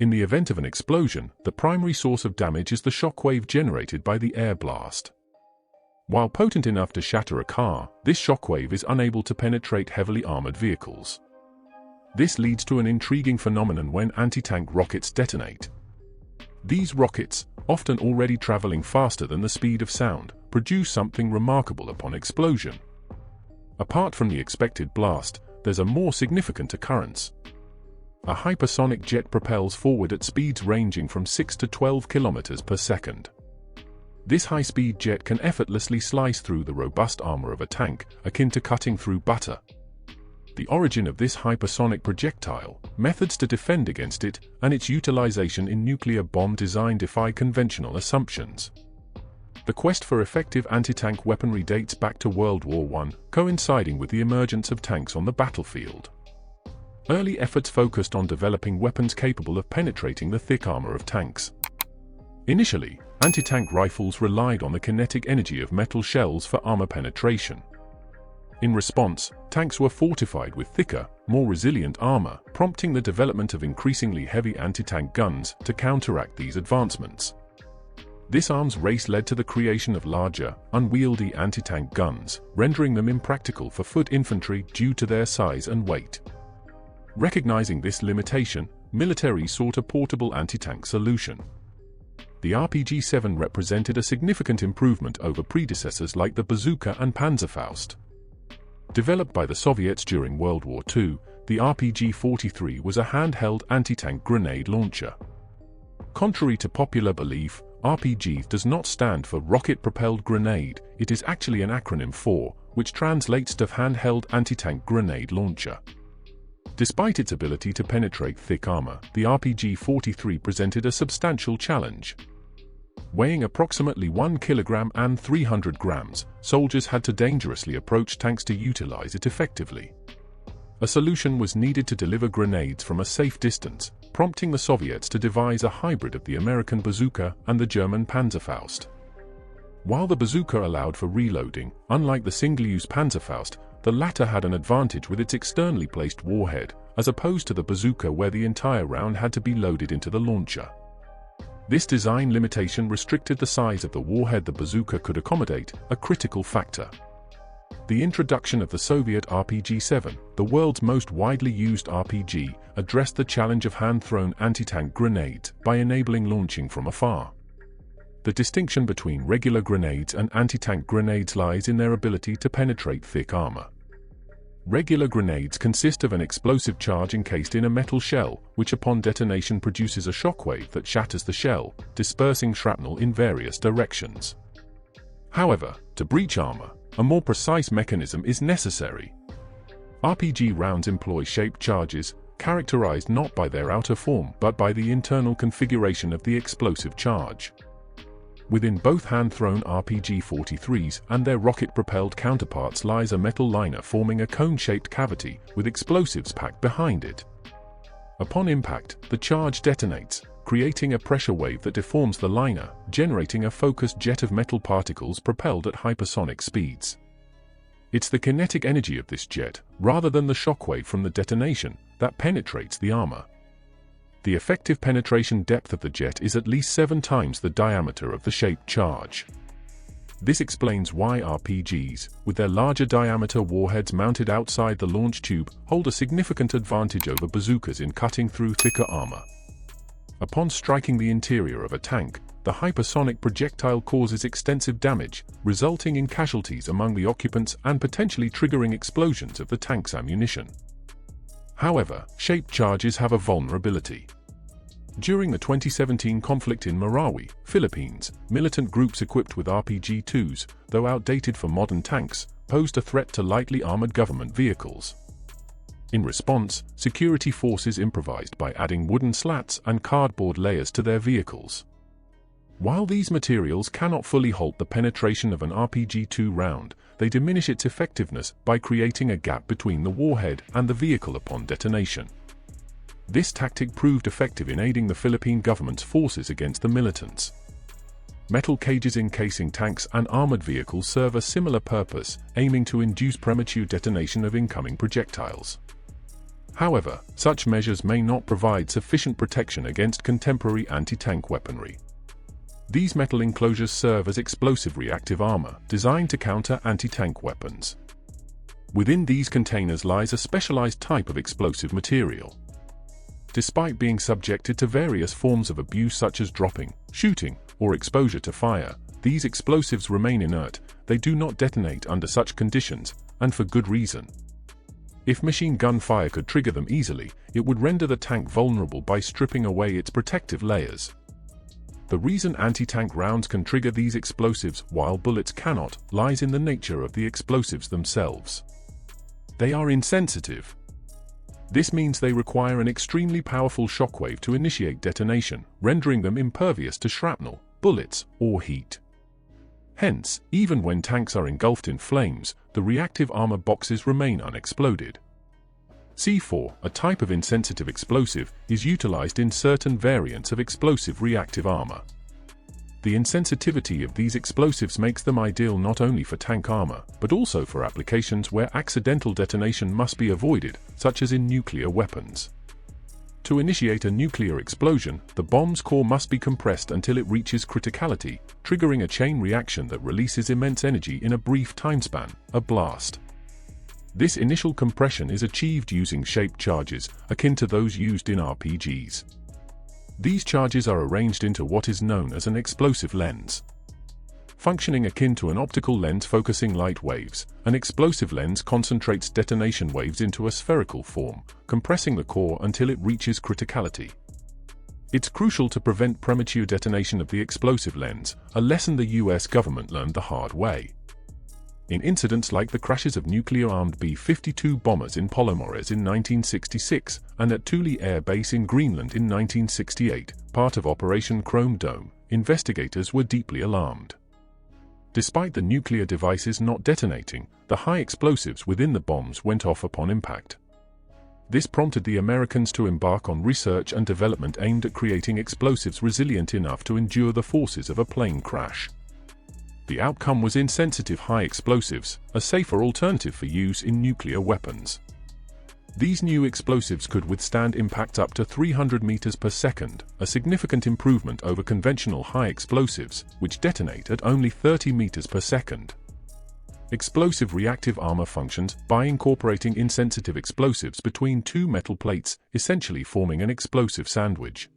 In the event of an explosion, the primary source of damage is the shockwave generated by the air blast. While potent enough to shatter a car, this shockwave is unable to penetrate heavily armored vehicles. This leads to an intriguing phenomenon when anti-tank rockets detonate. These rockets, often already traveling faster than the speed of sound, produce something remarkable upon explosion. Apart from the expected blast, there's a more significant occurrence. A hypersonic jet propels forward at speeds ranging from 6 to 12 kilometers per second. This high-speed jet can effortlessly slice through the robust armor of a tank, akin to cutting through butter. The origin of this hypersonic projectile, methods to defend against it, and its utilization in nuclear bomb design defy conventional assumptions. The quest for effective anti-tank weaponry dates back to World War I, coinciding with the emergence of tanks on the battlefield. Early efforts focused on developing weapons capable of penetrating the thick armor of tanks. Initially, anti-tank rifles relied on the kinetic energy of metal shells for armor penetration. In response, tanks were fortified with thicker, more resilient armor, prompting the development of increasingly heavy anti-tank guns to counteract these advancements. This arms race led to the creation of larger, unwieldy anti-tank guns, rendering them impractical for foot infantry due to their size and weight. Recognizing this limitation, militaries sought a portable anti-tank solution. The RPG-7 represented a significant improvement over predecessors like the bazooka and Panzerfaust. Developed by the Soviets during World War II, the RPG-43 was a handheld anti-tank grenade launcher. Contrary to popular belief, RPG does not stand for rocket-propelled grenade, it is actually an acronym for, which translates to handheld anti-tank grenade launcher. Despite its ability to penetrate thick armor, the RPG-43 presented a substantial challenge. Weighing approximately 1 kilogram and 300 grams, soldiers had to dangerously approach tanks to utilize it effectively. A solution was needed to deliver grenades from a safe distance, prompting the Soviets to devise a hybrid of the American bazooka and the German Panzerfaust. While the bazooka allowed for reloading, unlike the single-use Panzerfaust, the latter had an advantage with its externally placed warhead, as opposed to the bazooka where the entire round had to be loaded into the launcher. This design limitation restricted the size of the warhead the bazooka could accommodate, a critical factor. The introduction of the Soviet RPG-7, the world's most widely used RPG, addressed the challenge of hand-thrown anti-tank grenades by enabling launching from afar. The distinction between regular grenades and anti-tank grenades lies in their ability to penetrate thick armor. Regular grenades consist of an explosive charge encased in a metal shell, which upon detonation produces a shockwave that shatters the shell, dispersing shrapnel in various directions. However, to breach armor, a more precise mechanism is necessary. RPG rounds employ shaped charges, characterized not by their outer form but by the internal configuration of the explosive charge. Within both hand-thrown RPG-43s and their rocket-propelled counterparts lies a metal liner forming a cone-shaped cavity with explosives packed behind it. Upon impact, the charge detonates, creating a pressure wave that deforms the liner, generating a focused jet of metal particles propelled at hypersonic speeds. It's the kinetic energy of this jet, rather than the shockwave from the detonation, that penetrates the armor. The effective penetration depth of the jet is at least 7 times the diameter of the shaped charge. This explains why RPGs, with their larger diameter warheads mounted outside the launch tube, hold a significant advantage over bazookas in cutting through thicker armor. Upon striking the interior of a tank, the hypersonic projectile causes extensive damage, resulting in casualties among the occupants and potentially triggering explosions of the tank's ammunition. However, shaped charges have a vulnerability. During the 2017 conflict in Marawi, Philippines, militant groups equipped with RPG-2s, though outdated for modern tanks, posed a threat to lightly armored government vehicles. In response, security forces improvised by adding wooden slats and cardboard layers to their vehicles. While these materials cannot fully halt the penetration of an RPG-2 round, they diminish its effectiveness by creating a gap between the warhead and the vehicle upon detonation. This tactic proved effective in aiding the Philippine government's forces against the militants. Metal cages encasing tanks and armored vehicles serve a similar purpose, aiming to induce premature detonation of incoming projectiles. However, such measures may not provide sufficient protection against contemporary anti-tank weaponry. These metal enclosures serve as explosive reactive armor designed to counter anti-tank weapons. Within these containers lies a specialized type of explosive material. Despite being subjected to various forms of abuse such as dropping, shooting, or exposure to fire, these explosives remain inert. They do not detonate under such conditions, and for good reason. If machine gun fire could trigger them easily, it would render the tank vulnerable by stripping away its protective layers. The reason anti-tank rounds can trigger these explosives while bullets cannot lies in the nature of the explosives themselves. They are insensitive. This means they require an extremely powerful shockwave to initiate detonation, rendering them impervious to shrapnel, bullets, or heat. Hence, even when tanks are engulfed in flames, the reactive armor boxes remain unexploded. C4, a type of insensitive explosive, is utilized in certain variants of explosive reactive armor. The insensitivity of these explosives makes them ideal not only for tank armor, but also for applications where accidental detonation must be avoided, such as in nuclear weapons. To initiate a nuclear explosion, the bomb's core must be compressed until it reaches criticality, triggering a chain reaction that releases immense energy in a brief timespan, a blast. This initial compression is achieved using shaped charges, akin to those used in RPGs. These charges are arranged into what is known as an explosive lens. Functioning akin to an optical lens focusing light waves, an explosive lens concentrates detonation waves into a spherical form, compressing the core until it reaches criticality. It's crucial to prevent premature detonation of the explosive lens, a lesson the US government learned the hard way. In incidents like the crashes of nuclear-armed B-52 bombers in Palomares in 1966 and at Thule Air Base in Greenland in 1968, part of Operation Chrome Dome, investigators were deeply alarmed. Despite the nuclear devices not detonating, the high explosives within the bombs went off upon impact. This prompted the Americans to embark on research and development aimed at creating explosives resilient enough to endure the forces of a plane crash. The outcome was insensitive high explosives, a safer alternative for use in nuclear weapons. These new explosives could withstand impacts up to 300 meters per second, a significant improvement over conventional high explosives, which detonate at only 30 meters per second. Explosive reactive armor functions by incorporating insensitive explosives between two metal plates, essentially forming an explosive sandwich.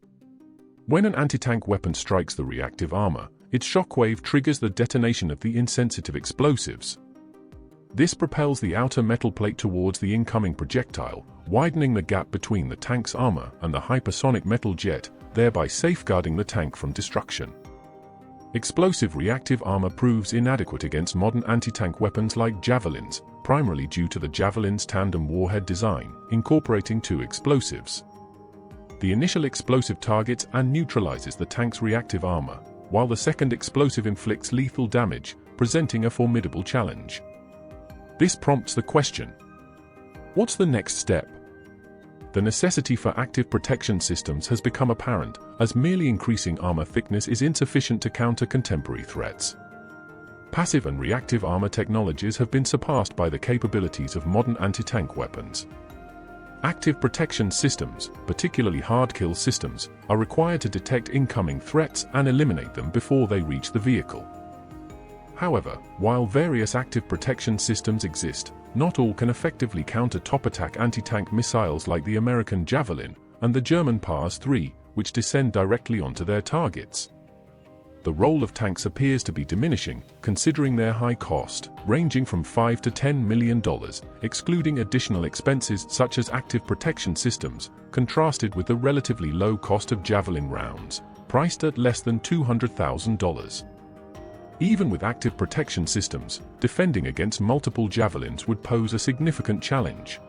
When an anti-tank weapon strikes the reactive armor, its shockwave triggers the detonation of the insensitive explosives. This propels the outer metal plate towards the incoming projectile, widening the gap between the tank's armor and the hypersonic metal jet, thereby safeguarding the tank from destruction. Explosive reactive armor proves inadequate against modern anti-tank weapons like Javelins, primarily due to the Javelin's Tandem warhead design, incorporating two explosives. The initial explosive targets and neutralizes the tank's reactive armor, while the second explosive inflicts lethal damage, presenting a formidable challenge. This prompts the question: what's the next step? The necessity for active protection systems has become apparent, as merely increasing armor thickness is insufficient to counter contemporary threats. Passive and reactive armor technologies have been surpassed by the capabilities of modern anti-tank weapons. Active protection systems, particularly hard-kill systems, are required to detect incoming threats and eliminate them before they reach the vehicle. However, while various active protection systems exist, not all can effectively counter top-attack anti-tank missiles like the American Javelin and the German PAS-3, which descend directly onto their targets. The role of tanks appears to be diminishing, considering their high cost, ranging from $5 to $10 million, excluding additional expenses such as active protection systems, contrasted with the relatively low cost of Javelin rounds, priced at less than $200,000. Even with active protection systems, defending against multiple Javelins would pose a significant challenge.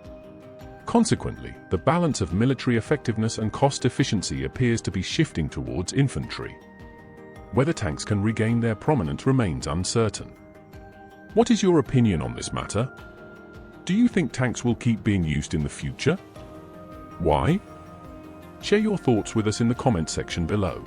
Consequently, the balance of military effectiveness and cost efficiency appears to be shifting towards infantry. Whether tanks can regain their prominence remains uncertain. What is your opinion on this matter? Do you think tanks will keep being used in the future? Why? Share your thoughts with us in the comment section below.